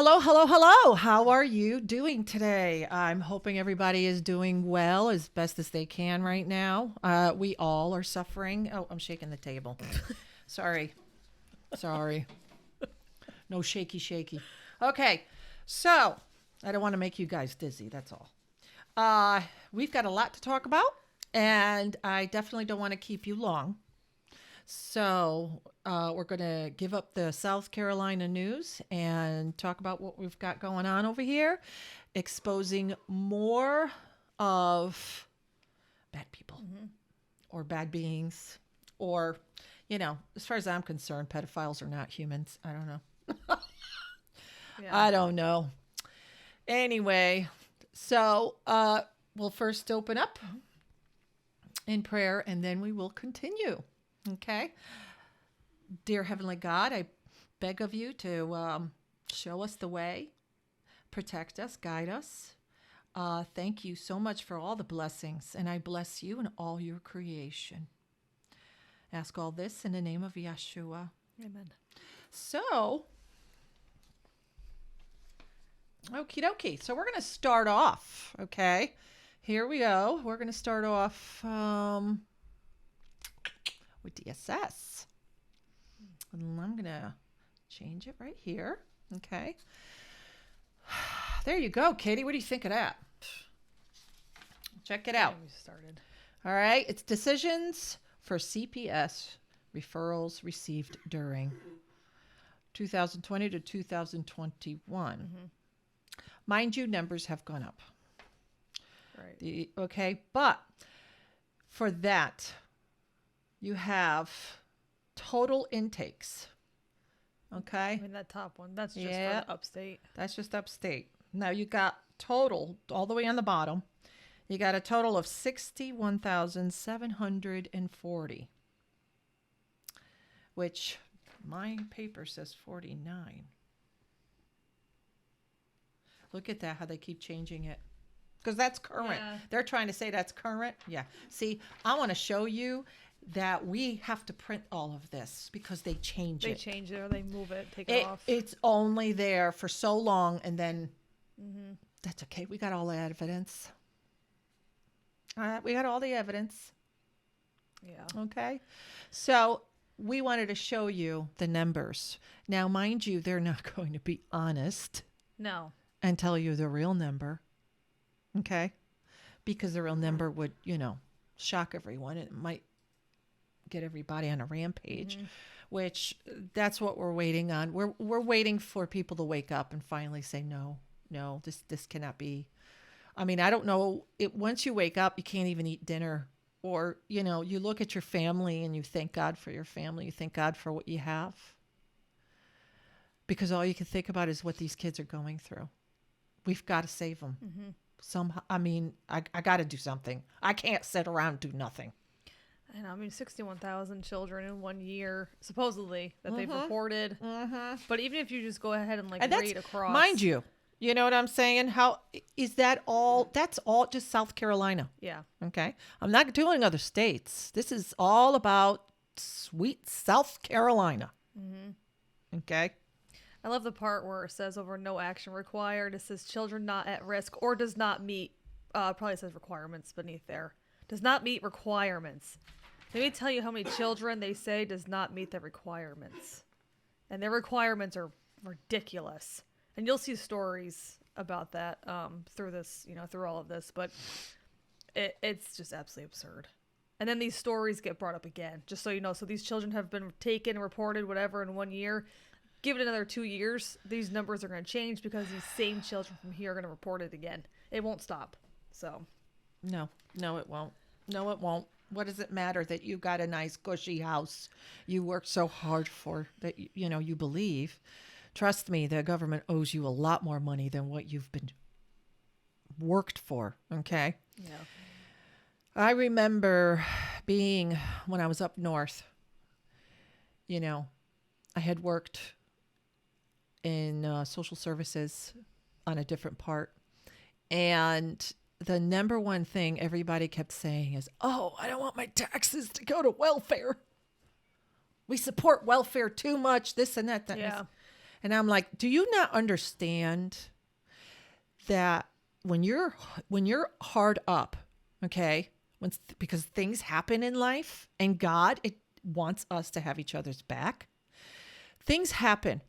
Hello, hello, hello. How are you doing today? I'm hoping everybody is doing well as best as they can right now. We all are suffering. Oh, I'm shaking the table. Sorry. Sorry. No shaky, shaky. Okay. So, I don't want to make you guys dizzy. That's all. We've got a lot to talk about, and I definitely don't want to keep you long. So, we're going to give up the South Carolina news and talk about what we've got going on over here, exposing more of bad people or bad beings, or, as far as I'm concerned, pedophiles are not humans. I don't know. Yeah. I don't know. Anyway, so we'll first open up in prayer and then we will continue. Okay. Dear Heavenly God, I beg of you to show us the way, protect us, guide us. Thank you so much for all the blessings, and I bless you and all your creation. Ask all this in the name of Yeshua. Amen. So, okie dokie. So, we're going to start off, okay? Here we go. We're going to start off with DSS. And I'm going to change it right here. Okay. There you go, Katie. What do you think of that? Check it out. We started. All right. It's decisions for CPS referrals received during 2020 to 2021. Mind you, numbers have gone up. Right. Okay. But for that, you have total intakes. Okay. I mean, that top one, that's just Yeah. for the upstate. That's just upstate. Now you got total all the way on the bottom. You got a total of 61,740, which my paper says 49. Look at that, how they keep changing it. Because that's current. Yeah. They're trying to say that's current. Yeah. See, I want to show you that we have to print all of this because they change They it. change it or they move it, take it off. It's only there for so long, and then that's okay. We got all the evidence. We got all the evidence. Yeah. Okay. So we wanted to show you the numbers. Now, mind you, they're not going to be honest No. and tell you the real number. Okay. Because the real number would, shock everyone. It might get everybody on a rampage, which that's what we're waiting on. We're waiting for people to wake up and finally say, no, this cannot be. I mean, I don't know. Once you wake up, you can't even eat dinner. Or, you look at your family and you thank God for your family. You thank God for what you have. Because all you can think about is what these kids are going through. We've got to save them. Somehow, I mean, I got to do something. I can't sit around and do nothing. I know. I mean, 61,000 children in 1 year, supposedly, that they've reported. But even if you just go ahead and read across. Mind you, you know what I'm saying? How is that all? That's all just South Carolina. Yeah. Okay. I'm not doing other states. This is all about sweet South Carolina. Okay. I love the part where it says over no action required. It says children not at risk or does not meet, probably says requirements beneath there. Does not meet requirements. Let me tell you how many children they say does not meet the requirements. And their requirements are ridiculous. And you'll see stories about that through this, through all of this. But it's just absolutely absurd. And then these stories get brought up again, just so you know. So these children have been taken, reported, whatever, in 1 year. Give it another 2 years, these numbers are going to change because these same children from here are going to report it again. It won't stop. So. No, it won't. No, it won't. What does it matter that you got a nice cushy house you worked so hard for that you believe? Trust me, the government owes you a lot more money than what you've been worked for, okay? Yeah. I remember being when I was up north, I had worked in social services on a different part, and the number one thing everybody kept saying is, oh, I don't want my taxes to go to welfare. We support welfare too much, this and that. Yeah. And I'm like, do you not understand that when you're hard up, okay, because things happen in life and God it wants us to have each other's back. Things happen.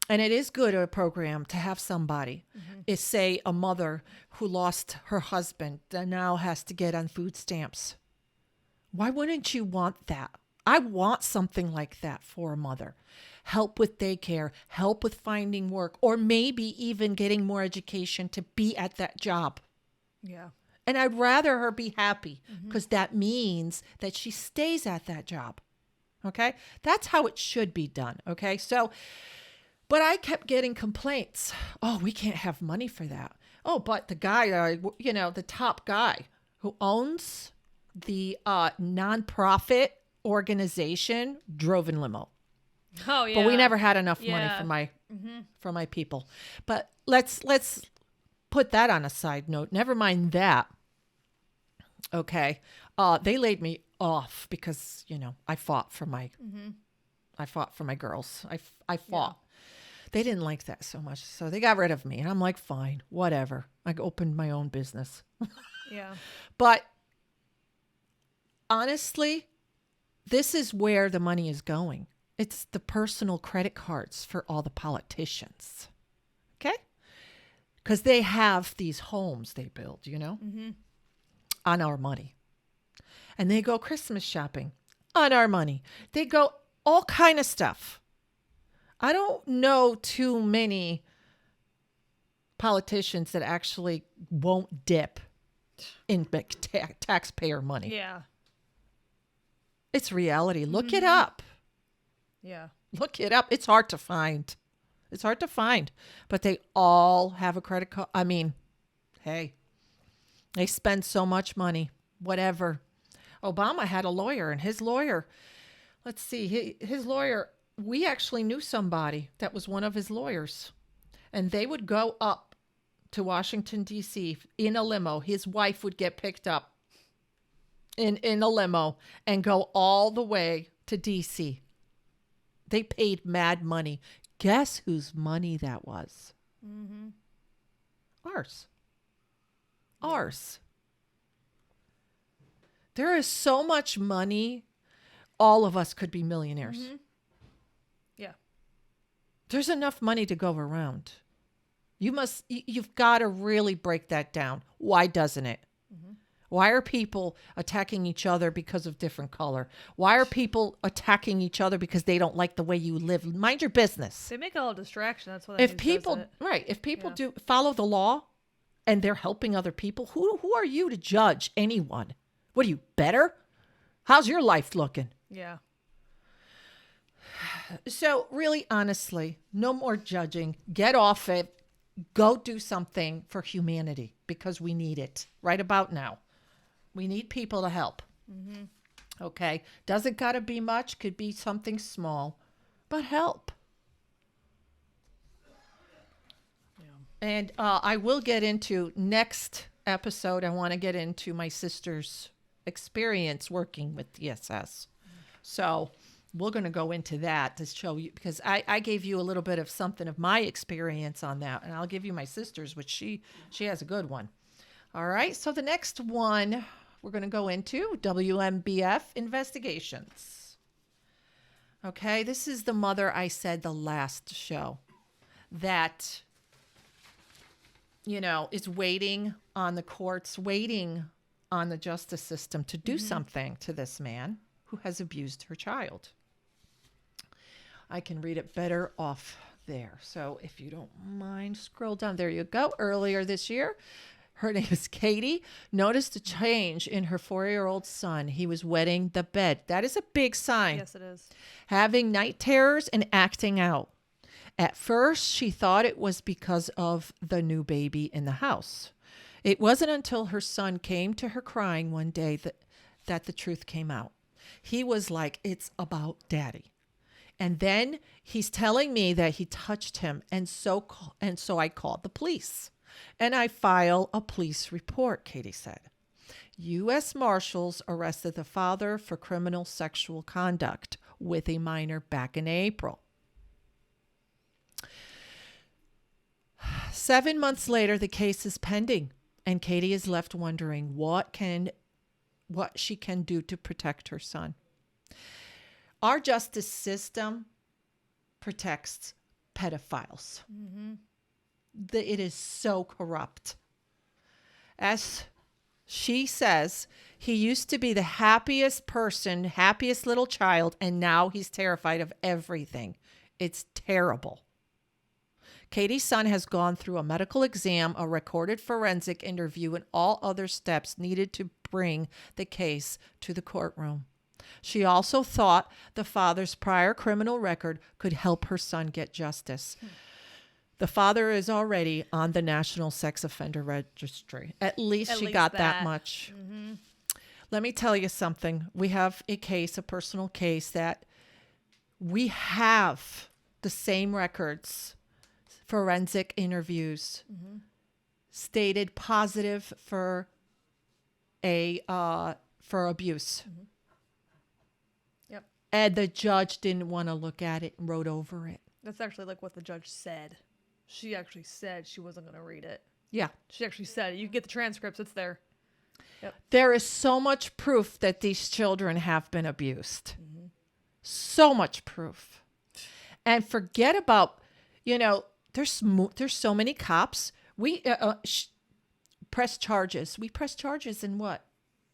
And it is good at a program to have somebody, is say a mother who lost her husband and now has to get on food stamps. Why wouldn't you want that? I want something like that for a mother. Help with daycare, help with finding work, or maybe even getting more education to be at that job. Yeah. And I'd rather her be happy because that means that she stays at that job. Okay? That's how it should be done. Okay? So, but I kept getting complaints. Oh, we can't have money for that. Oh, but the guy, the top guy who owns the nonprofit organization drove in limo. Oh, yeah. But we never had enough money Yeah. for my people. But let's put that on a side note. Never mind that. Okay. They laid me off because, I fought for my girls. I fought. They didn't like that so much. So they got rid of me. And I'm like, fine, whatever. I opened my own business. Yeah. But honestly, this is where the money is going. It's the personal credit cards for all the politicians. Okay? Because they have these homes they build, on our money. And they go Christmas shopping on our money. They go all kind of stuff. I don't know too many politicians that actually won't dip in taxpayer money. Yeah. It's reality. Look it up. Yeah. Look it up. It's hard to find. But they all have a credit card. I mean, hey, they spend so much money, whatever. Obama had a lawyer, and his lawyer, let's see, his lawyer, we actually knew somebody that was one of his lawyers. And they would go up to Washington, D.C. in a limo. His wife would get picked up in a limo and go all the way to D.C. They paid mad money. Guess whose money that was? Ours. Ours. There is so much money. All of us could be millionaires. Yeah. There's enough money to go around. You've got to really break that down. Why doesn't it? Why are people attacking each other because of different color? Why are people attacking each other because they don't like the way you live? Mind your business. They make it all a distraction. That's what. If people do follow the law and they're helping other people, who are you to judge anyone? What are you, better? How's your life looking? Yeah. So really, honestly, no more judging. Get off it. Go do something for humanity because we need it right about now. We need people to help. Okay. Doesn't got to be much. Could be something small, but help. Yeah. And I will get into next episode. I want to get into my sister's experience working with DSS. So we're going to go into that to show you, because I gave you a little bit of something of my experience on that, and I'll give you my sister's, which she has a good one. All right. So the next one we're going to go into WMBF investigations. Okay. This is the mother I said the last show that, is waiting on the courts, waiting on the justice system to do something to this man who has abused her child. I can read it better off there. So if you don't mind, scroll down. There you go. Earlier this year, her name is Katie, noticed a change in her 4-year-old son. He was wetting the bed. That is a big sign. Yes, it is. Having night terrors and acting out. At first, she thought it was because of the new baby in the house. It wasn't until her son came to her crying one day that the truth came out. He was like, it's about daddy. And then he's telling me that he touched him. And so I called the police. And I file a police report, Katie said. U.S. Marshals arrested the father for criminal sexual conduct with a minor back in April. 7 months later, the case is pending, and Katie is left wondering what she can do to protect her son. Our justice system protects pedophiles. It is so corrupt. As she says, he used to be the happiest person, happiest little child, and now he's terrified of everything. It's terrible. Katie's son has gone through a medical exam, a recorded forensic interview, and all other steps needed to bring the case to the courtroom. She also thought the father's prior criminal record could help her son get justice. The father is already on the National Sex Offender Registry. At least she got that much. Let me tell you something. We have a case, a personal case, that we have the same records, forensic interviews, stated positive for abuse. Yep. And the judge didn't want to look at it and wrote over it. That's actually like what the judge said. She actually said she wasn't going to read it. Yeah. She actually said it. You can get the transcripts. It's there. There is so much proof that these children have been abused. So much proof. And forget about, there's so many cops. We press charges. We press charges and what?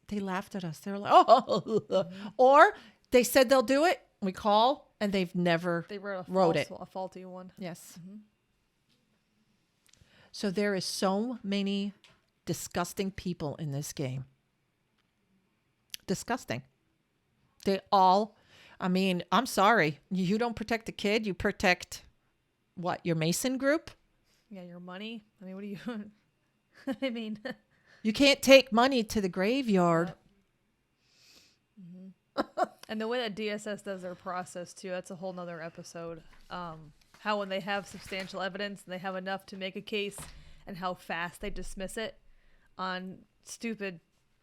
They laughed at us. They were like, oh. Or they said they'll do it. We call and they've never wrote it. A faulty one. Yes. So there is so many disgusting people in this game. Disgusting. I'm sorry. You don't protect the kid. You protect what? Your Mason group? Yeah, your money. I mean, what do you... I mean... You can't take money to the graveyard. And the way that DSS does their process, too, that's a whole nother episode. How when they have substantial evidence and they have enough to make a case and how fast they dismiss it on stupid,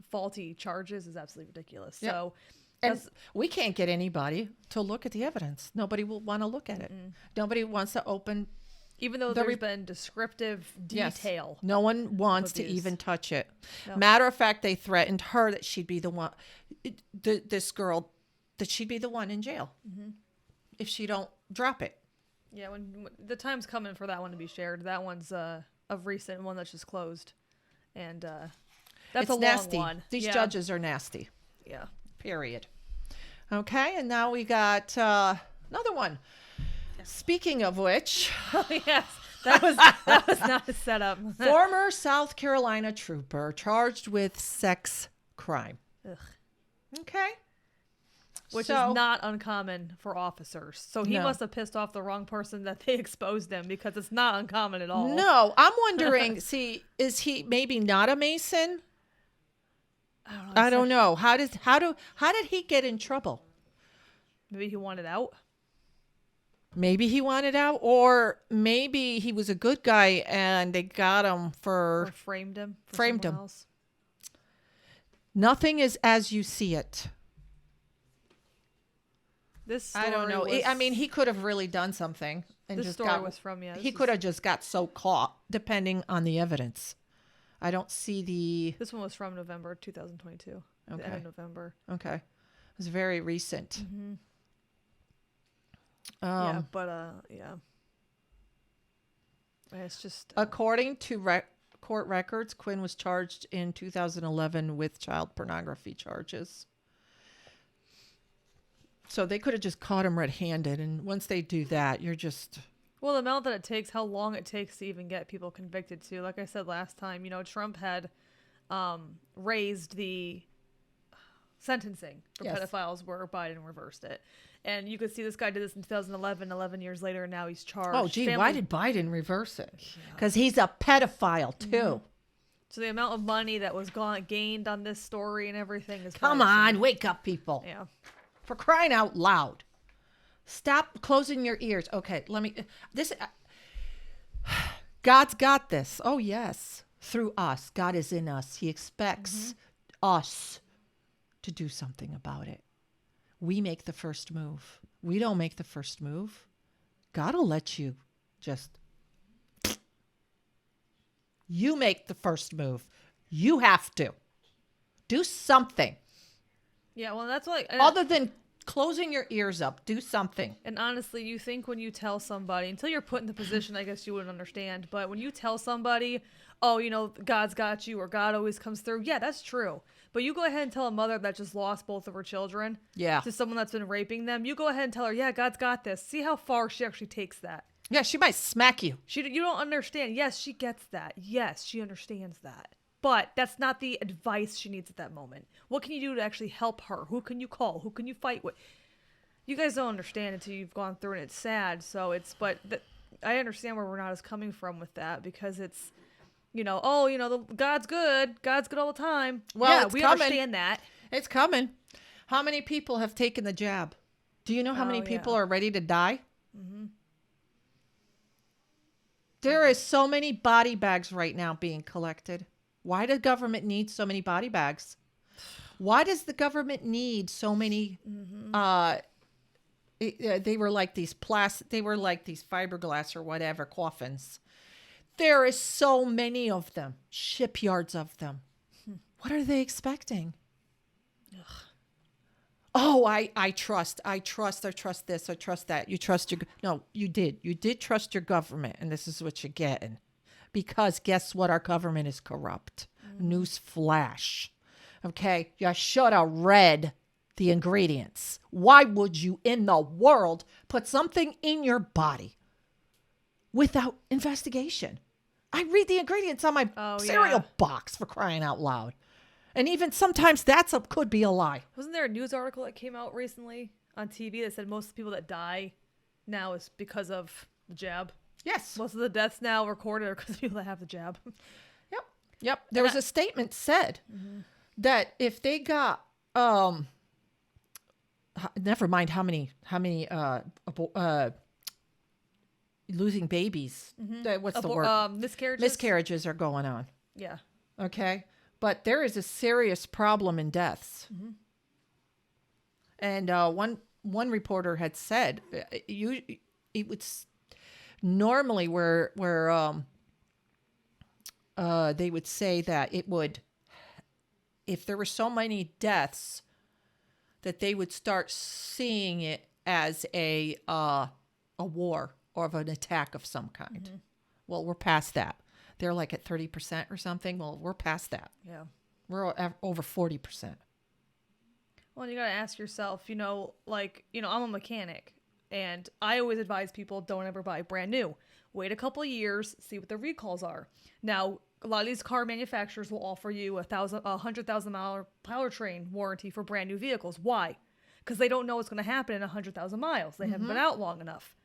faulty charges is absolutely ridiculous. Yep. So... And we can't get anybody to look at the evidence. Nobody will want to look at it. Nobody wants to open... Even though there's been descriptive detail. Yes. No one wants to even touch it. No. Matter of fact, they threatened her that she'd be the one, this girl, that she'd be the one in jail if she don't drop it. Yeah, when the time's coming for that one to be shared. That one's a recent one that's just closed. And that's a nasty. Long one. These judges are nasty. Yeah. Period. Okay, and now we got another one. Speaking of which, yes, that was not a setup. Former South Carolina trooper charged with sex crime. Ugh. Okay. Which is not uncommon for officers. So he must have pissed off the wrong person that they exposed him, because it's not uncommon at all. No, I'm wondering, is he maybe not a Mason? I don't know. How did he get in trouble? Maybe he wanted out. Maybe he wanted out, or maybe he was a good guy and they got him or framed him. Else. Nothing is as you see it. This story I don't know. He could have really done something. And this just story was from He could have just got so caught, depending on the evidence. I don't see the... This one was from November 2022. Okay. The end of November. Okay. It was very recent. Yeah. It's just... According to court records, Quinn was charged in 2011 with child pornography charges. So they could have just caught him red-handed. And once they do that, you're just... Well, the amount that it takes, how long it takes to even get people convicted too. Like I said last time, Trump had raised the sentencing for pedophiles where Biden reversed it. And you could see this guy did this in 2011, 11 years later, and now he's charged. Oh, gee, why did Biden reverse it? Because he's a pedophile too. So the amount of money that was gained on this story and everything is... Come on, wake up, people. Yeah. For crying out loud. Stop closing your ears. Okay, God's got this. Oh, yes. Through us. God is in us. He expects us to do something about it. We make the first move. We don't make the first move. God will let you just You make the first move. You have to do something Yeah, well, that's like, other than closing your ears up. Do something. and honestly, you think when you tell somebody, until you're put in the position, I guess you wouldn't understand, but when you tell somebody, oh, God's got you or God always comes through, yeah, that's true. But you go ahead and tell a mother that just lost both of her children Yeah. to someone that's been raping them, you go ahead and tell her, yeah, God's got this. See how far she actually takes that. Yeah, she might smack you. You don't understand. Yes, she gets that. Yes, she understands that. But that's not the advice she needs at that moment. What can you do to actually help her? Who can you call? Who can you fight with? You guys don't understand until you've gone through it. It's sad. I understand where Renata's coming from with that because it's, God's good. God's good all the time. Well, yeah, it's we coming. understand that. It's coming. How many people have taken the jab? Do you know how many Oh, people yeah. are ready to die? There is so many body bags right now being collected. Why does government need so many body bags? Why does the government need so many? They were like these They were like these fiberglass or whatever coffins. There is so many of them. Shipyards of them. What are they expecting? Oh, I trust this, I trust that. You trust no, you did trust your government, and this is what you're getting. Because guess what? Our government is corrupt. News flash. Okay, you should have read the ingredients. Why would you in the world put something in your body without investigation? I read the ingredients on my cereal box, for crying out loud. And even sometimes could be a lie. Wasn't there a news article that came out recently on TV that said most people that die now is because of the jab? Yes. Most of the deaths now recorded are because of people that have the jab. Yep. There was a statement said that if they got never mind how many losing babies. What's the word? Miscarriages. Miscarriages are going on. Yeah. Okay. But there is a serious problem in deaths. And one reporter had said it would normally where they would say that it would, if there were so many deaths, that they would start seeing it as a war or of an attack of some kind. Well, we're past that. They're like at 30% or something. Well, we're past that. Yeah. We're over 40%. Well, you got to ask yourself, I'm a mechanic and I always advise people don't ever buy brand new. Wait a couple of years, see what the recalls are. Now, a lot of these car manufacturers will offer you a $100,000 powertrain warranty for brand new vehicles. Why? Because they don't know what's going to happen in 100,000 miles. They haven't been out long enough.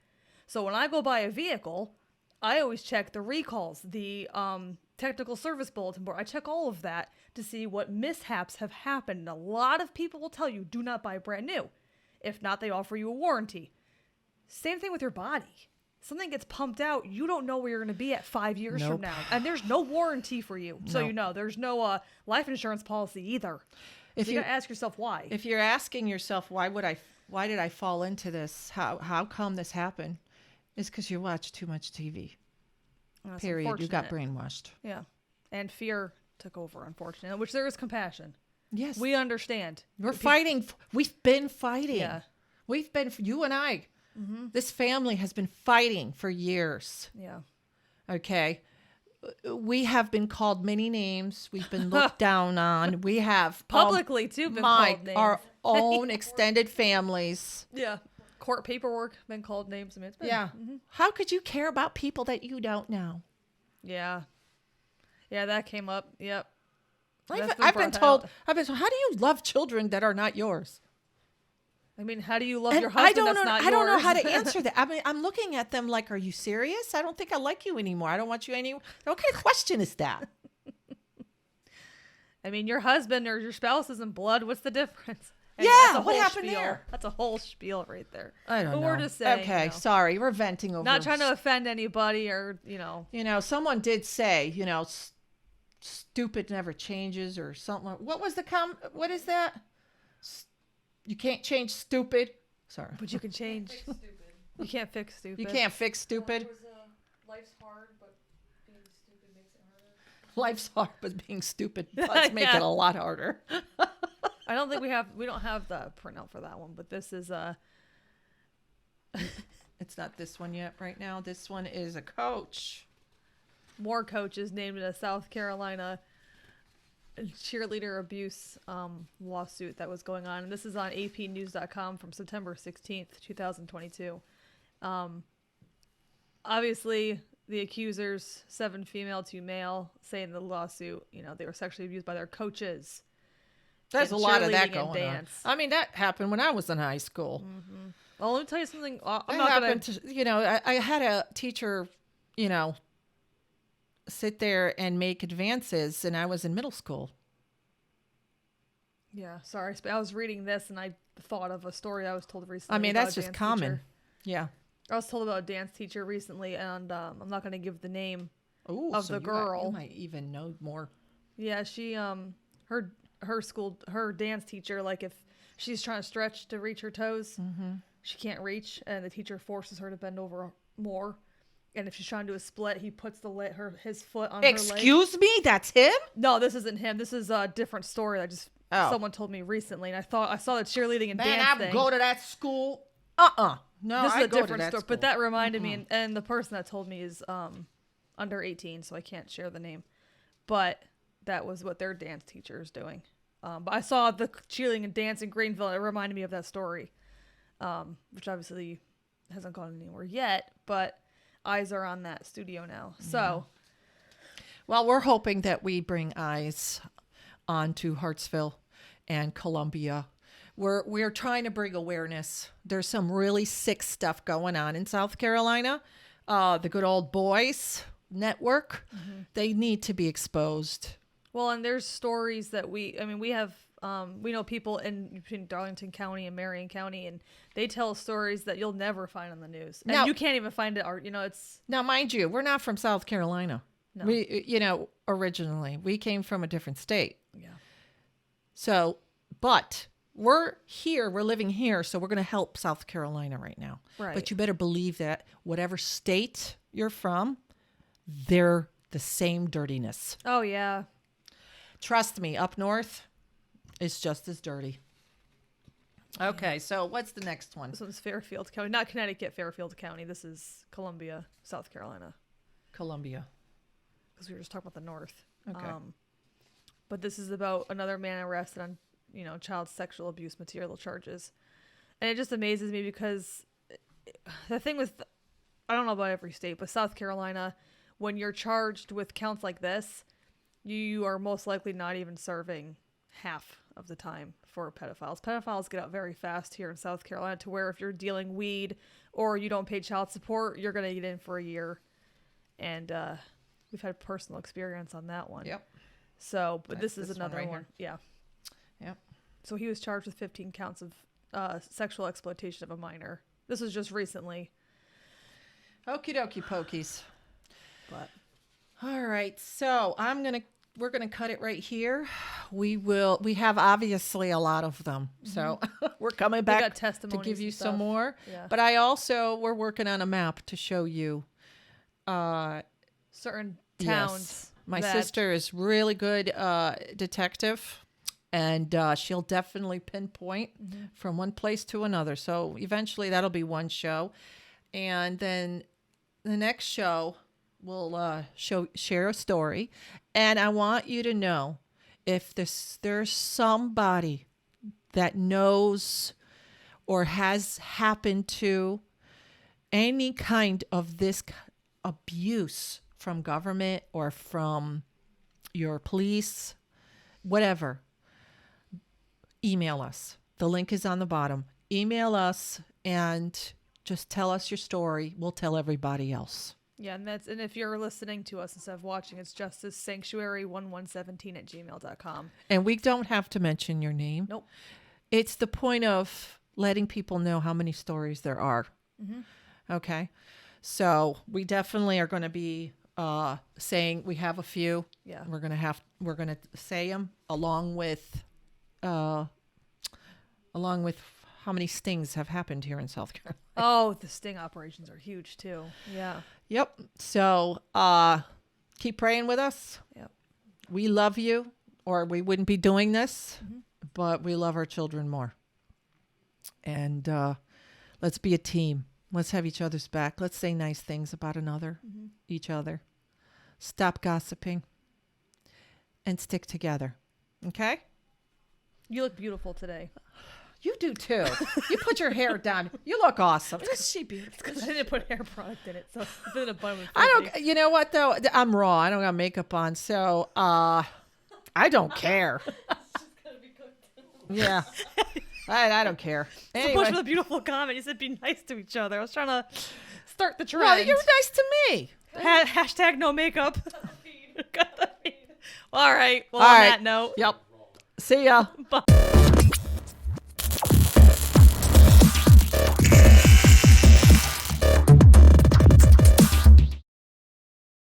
So when I go buy a vehicle, I always check the recalls, the technical service bulletin board. I check all of that to see what mishaps have happened. And a lot of people will tell you, do not buy brand new. If not, they offer you a warranty. Same thing with your body. Something gets pumped out, you don't know where you're going to be at 5 years from now. And there's no warranty for you. So there's no life insurance policy either. So you got to ask yourself why. If you're asking yourself, why did I fall into this? How come this happened? It's because you watch too much TV. That's Period. You got unfortunate. brainwashed. Yeah. And fear took over, unfortunately, which there is compassion. Yes. We understand. We're fighting. We've been fighting. Yeah. You and I, this family has been fighting for years. Yeah. Okay. We have been called many names. We've been looked down on. We have Publicly, too, been called names. our own extended families. Yeah. Court paperwork, been called names. I mean, it's been, Yeah. How could you care about people that you don't know? Yeah. Yeah, that came up. Yep. I've been told, how do you love children that are not yours? I mean, how do you love And your husband that's not yours? I don't know how to answer that. I mean, I'm looking at them like, are you serious? I don't think I like you anymore. I don't want you anymore. What kind of question is that? I mean, your husband or your spouse isn't blood. What's the difference? Yeah, that's a what whole happened spiel. there? That's a whole spiel right there. I don't know. But we're just saying. Okay, sorry. We're venting over. Not trying to offend anybody or, someone did say, stupid never changes or something. What was what is that? You can't change stupid. Sorry. But you can change. You can't fix stupid. You can't fix stupid. Life's hard, but being stupid makes it harder. Life's hard, but being stupid does make Yeah. it a lot harder. I don't think we don't have the printout for that one, but this is It's not this one yet right now. This one is a coach. more coaches named in a South Carolina cheerleader abuse lawsuit that was going on. And this is on apnews.com from September 16th, 2022. Obviously, the accusers, 7 female, 2 male, say in the lawsuit, they were sexually abused by their coaches. There's in a lot of that cheerleading and going on. dance. I mean, that happened when I was in high school. Well, let me tell you something. I'm That not happened going to, I had a teacher, sit there and make advances, and I was in middle school. Yeah, sorry. I was reading this and I thought of a story I was told recently. I mean, about that's a just dance common. teacher. Yeah. I was told about a dance teacher recently, and I'm not going to give the name Ooh, of so the you girl. might even know more. Yeah, she her dance teacher, like if she's trying to stretch to reach her toes, she can't reach, and the teacher forces her to bend over more. And if she's trying to do a split, he puts his foot on her leg. Excuse me, that's him? No, this isn't him. This is a different story that just someone told me recently, and I saw the cheerleading and Man, dance I thing. go to that school. No, This is I a go to different that story, school. but that reminded me, and the person that told me is under 18, so I can't share the name. But that was what their dance teacher is doing. But I saw the cheerleading and dance in Greenville, and it reminded me of that story, which obviously hasn't gone anywhere yet, but eyes are on that studio now. So, Well, we're hoping that we bring eyes onto Hartsville and Columbia. We're trying to bring awareness. There's some really sick stuff going on in South Carolina. The Good Old Boys Network, they need to be exposed. well, and there's stories that we have, we know people between Darlington County and Marion County, and they tell stories that you'll never find on the news. And Now- you can't even find it, it's, Now, mind you, we're not from South Carolina. No. We, originally, we came from a different state. yeah. So, but we're here, we're living here, so we're going to help South Carolina right now. Right. But you better believe that whatever state you're from, they're the same dirtiness. Oh, yeah. Trust me, up north, it's just as dirty. Okay, so what's the next one? This one's Fairfield County, not Connecticut, Fairfield County. This is Columbia, South Carolina, Columbia. because we were just talking about the north. Okay. But this is about another man arrested on, child sexual abuse material charges. And it just amazes me because the thing with, I don't know about every state, but South Carolina, when you're charged with counts like this, you are most likely not even serving half of the time for pedophiles. Pedophiles get out very fast here in South Carolina, to where if you're dealing weed or you don't pay child support, you're going to get in for a year. And we've had personal experience on that one. Yep. So, but That's this is this one another right one. here. Yeah. Yep. So he was charged with 15 counts of sexual exploitation of a minor. This was just recently. Okie dokie pokies. But All right, so we're gonna cut it right here. We have obviously a lot of them, so we're coming got back to testimonies give you and some stuff. more. Yeah. But we're working on a map to show you. certain Yes. towns. My that- sister is really good detective, and she'll definitely pinpoint from one place to another. So eventually that'll be one show, and then the next show we'll share a story. And I want you to know, if there's somebody that knows or has happened to any kind of this abuse from government or from your police, whatever, email us. The link is on the bottom. Email us and just tell us your story. We'll tell everybody else. Yeah, and if you're listening to us instead of watching, it's Justice Sanctuary 1117@gmail.com. And we don't have to mention your name. Nope. It's the point of letting people know how many stories there are. Okay. So we definitely are going to be saying we have a few. Yeah. We're going to say them along with how many stings have happened here in South Carolina. Oh, the sting operations are huge too. Yeah. Yep. So keep praying with us. Yep. we love you, or we wouldn't be doing this, but we love our children more. And let's be a team. Let's have each other's back. Let's say nice things about each other. Stop gossiping and stick together. Okay? You look beautiful today. You do too. You put your hair down. You look awesome. Is she beautiful? Because I didn't put hair product in it, so it's been a bum. I don't. You know what though? I'm raw. I don't got makeup on, so I don't care. Yeah, I don't care. Anyway. Bush with a beautiful comment. You said be nice to each other. I was trying to start the trend. Well, you're nice to me. Hashtag no makeup. All right. Well, on that note. Yep. See ya. Bye.